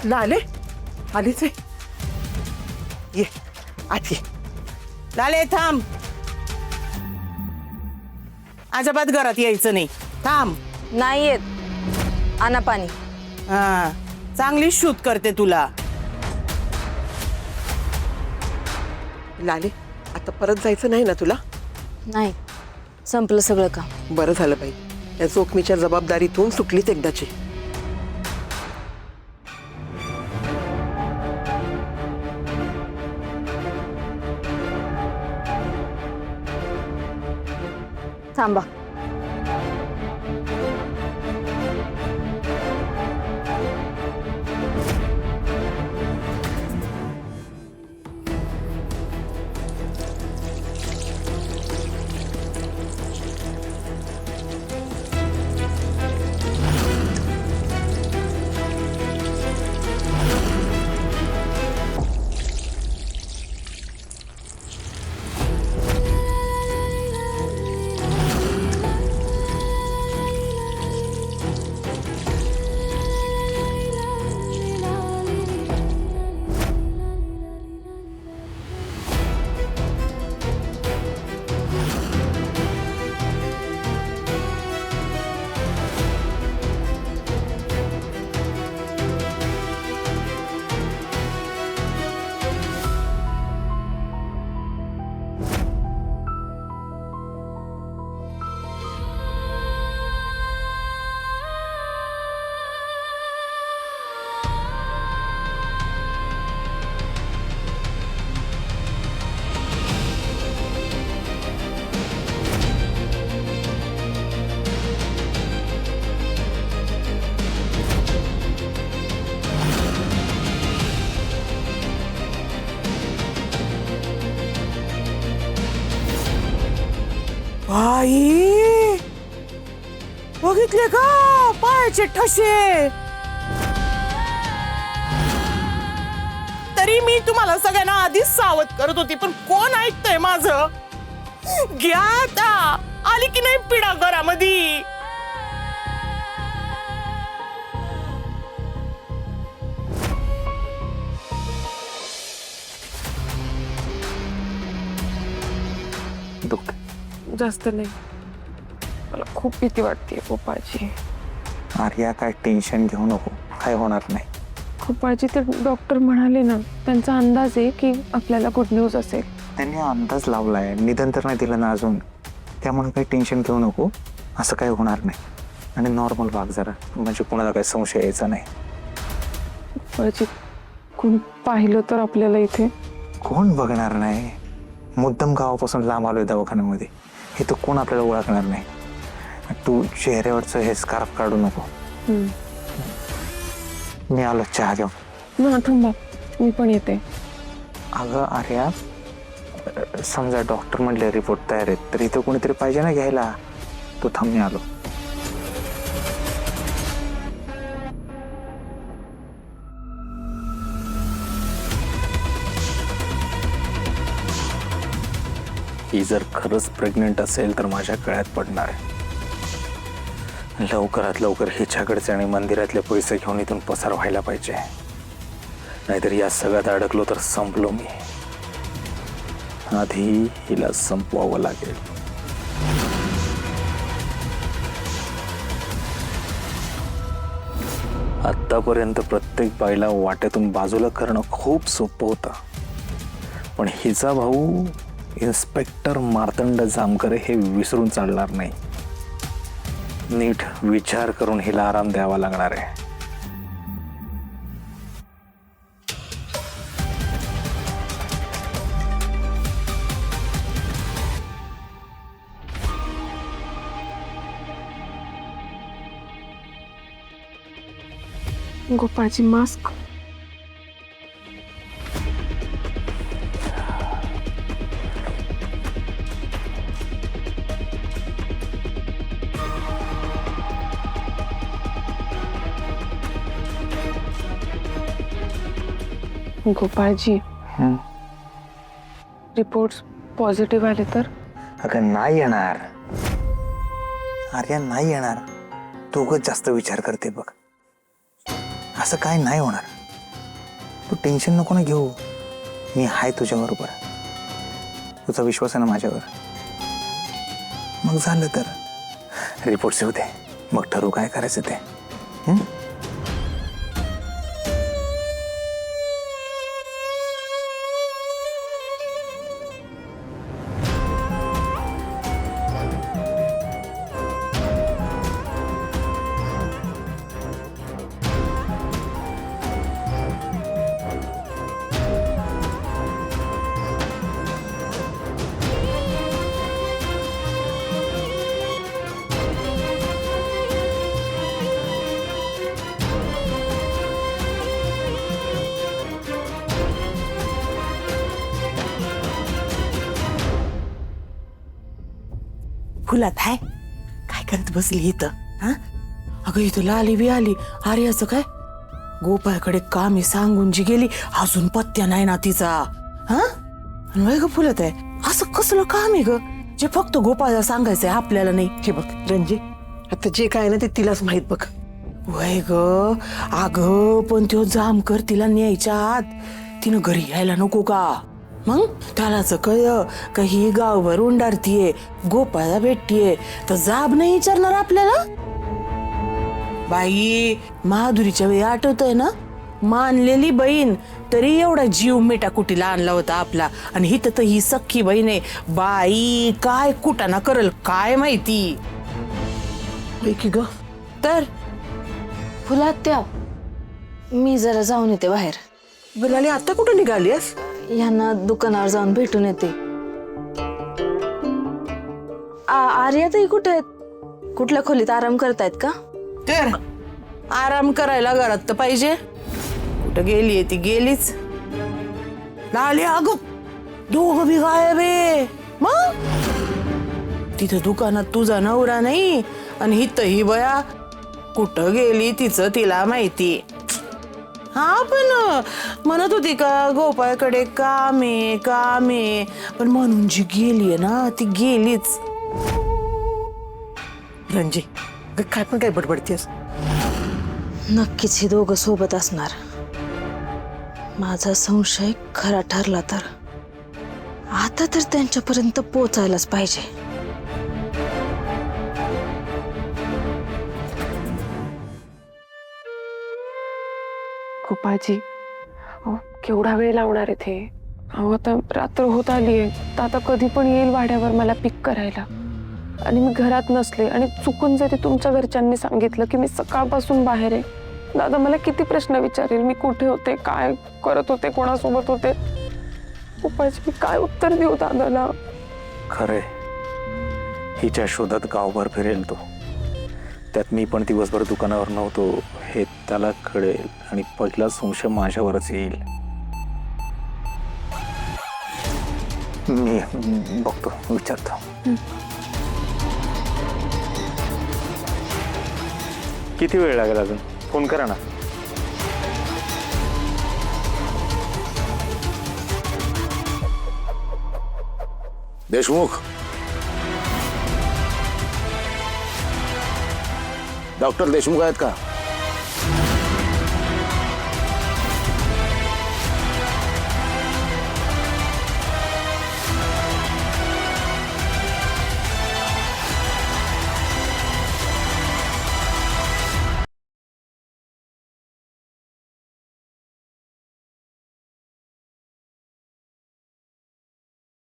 लाले आलीच आहे. ये आत ये. लाले थांब. अजिबात घरात यायचं नाही. थांब. नाही येत. आणा पाणी. हा चांगली शूट करते तुला. लाले आता परत जायचं नाही ना तुला? नाही, संपलं सगळं काम. बरं झालं बाई, या जोखमीच्या जबाबदारीतून सुटलीच एकदाची. थांबा. बाई बघितले का पायाचे ठसे? तरी मी तुम्हाला सगळ्यांना आधीच सावध करत होती, पण कोण ऐकतंय माझं? घ्या आता, आली की नाही पिढा घरामध्ये? जास्त नाही, मला खूप भीती वाटते गोपाळची. आर्या काय टेन्शन घेऊ नको, काय होणार नाही. गोपाळची तर डॉक्टर म्हणाले ना, त्यांचा अंदाज आहे की आपल्याला गुड न्यूज असेल. त्यांनी अंदाज लावलाय, निधन तर नाही दिलं ना अजून, त्यामुळे काही टेन्शन घेऊ नको, असं काही होणार नाही. आणि नॉर्मल वाग जरा, म्हणजे कोणाला काही संशय यायचा नाही. गोपाळची कोण पाहिलं तर आपल्याला इथे? कोण बघणार नाही, मुद्दाम गावापासून लांब आलोय दवाखान्यामध्ये, हे तर कोण आपल्याला ओळखणार नाही. तू चेहऱ्यावरचं हे स्कार्फ काढू नको. मी आलो चहा घेऊन. ना थांबा, मी पण येते. अगं आर्या, समजा डॉक्टर म्हणले रिपोर्ट तयार आहेत, तर इथं कोणीतरी पाहिजे ना घ्यायला. तू थांब, मी आलो. ही जर खरंच प्रेग्नेंट असेल तर माझ्या गळ्यात पडणार आहे. लवकरात लवकर हिच्याकडचे आणि मंदिरातले पैसे घेऊन इथून पसार व्हायला पाहिजे, नाहीतर या सगळ्यात अडकलो तर संपलो मी. आधी हिला संपवावं लागेल. आतापर्यंत प्रत्येक बाईला वाट्यातून बाजूला करणं खूप सोपं होतं, पण हिचा भाऊ इन्स्पेक्टर मार्तंड जामकर हे विसरून चालणार नाही. नीट विचार करून हिला आराम द्यावा लागणार आहे. गोपाळची मास्क. गोपाळजी, रिपोर्ट्स पॉझिटिव्ह आले तर? अगं नाही येणार आर्या, नाही येणार. तू उगाच जास्त विचार करते बघ. असं काय नाही होणार. तू टेन्शन नको ना घेऊ, मी आहे तुझ्या बरोबर. तुझा विश्वास आहे ना माझ्यावर? मग झालं तर रिपोर्ट्स येऊ दे, मग ठरवू काय करायचं ते. हं? फुलात आहे काय करत बसली इथं? हा अगं इथं लाली बी आली. अरे असं काय गोपाळकडे कामी सांगून जी गेली, अजून पत्त्या नाही ना तिचा. हा वय ग फुलत आहे, असं कसलं काम आहे ग जे फक्त गोपाळला सांगायचंय आपल्याला नाही? हे बघ रणजी, आता जे काय ना ते तिलाच माहित बघ. वय ग अगं पण तो जामकर तिला न्यायच्या आत तिनं घरी यायला नको का? मग त्यालाच कळलं का ही गावभर उंडारतीये, गोपाळला भेटतीये, तर जाब नाही विचारणार आपल्याला? बाई माधुरीच्या वेळी आठवतंय ना, मानलेली बहीण तरी एवढा जीव मेटाकुटीला आणला होता आपला, आणि हिथं तर ही सख्खी बहीण आहे. बाई काय कुटाणा करल काय माहिती. की ग तर फुलात्या, मी जरा जाऊन येते बाहेर. बनाली आता कुठं निघालीस? यांना दुकानावर जाऊन भेटून येते. आर्या ताई कुठे आहेत? कुठल्या खोलीत आराम करतायत का? तर आराम करायला घरात तर पाहिजे. कुठं गेलीये ती गेलीच. लाली अगं दोघं बी गायब आहे. मग तिथं दुकानात तुझा नवरा नाही, आणि हिथं ही बया कुठं गेली तिचं तिला माहिती. हा पण म्हणत होती का गोपाळकडे काम आहे, पण म्हणून जी गेलीये ना ती गेलीच. रणजी काय पण काय बडबडतेस? नक्कीच हे दोघं सोबत असणार. माझा संशय खरा ठरला तर आता तर त्यांच्यापर्यंत पोचायलाच पाहिजे. गोपाळजी, अहो केवढा वेळ लावणार आहे ते? अहो आता रात्र होत आलीये, तर आता कधी पण येईल वाड्यावर मला पिक करायला. आणि मी घरात नसले आणि चुकून जरी तुमच्या घरच्यांनी सांगितलं की मी सकाळपासून बाहेर आहे, दादा मला किती प्रश्न विचारेल. मी कुठे होते, काय करत होते, कोणासोबत होते? गोपाळजी मी काय उत्तर देऊ दादाला? खरे हिच्या शोधात गावभर फिरेल तो. त्यात मी पण दिवसभर दुकानावर नव्हतो हे त्याला कळेल, आणि पहिला संशय माझ्यावरच येईल. मी बघतो, विचारतो. किती वेळ लागेल अजून? फोन करा ना. देशमुख, डॉक्टर देशमुख आहेत का?